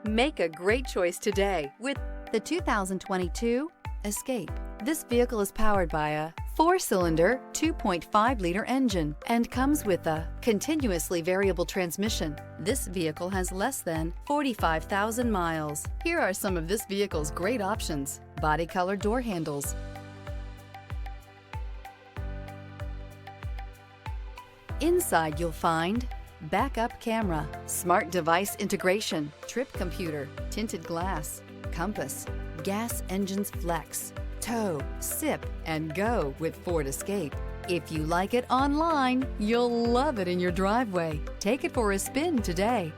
Make a great choice today with the 2022 Escape. This vehicle is powered by a 4-cylinder, 2.5-liter engine and comes with a continuously variable transmission. This vehicle has less than 45,000 miles. Here are some of this vehicle's great options: body color door handles, inside you'll find backup camera, smart device integration, trip computer, tinted glass, compass, gas engines flex, tow, sip, and go with Ford Escape. If you like it online, you'll love it in your driveway. Take it for a spin today.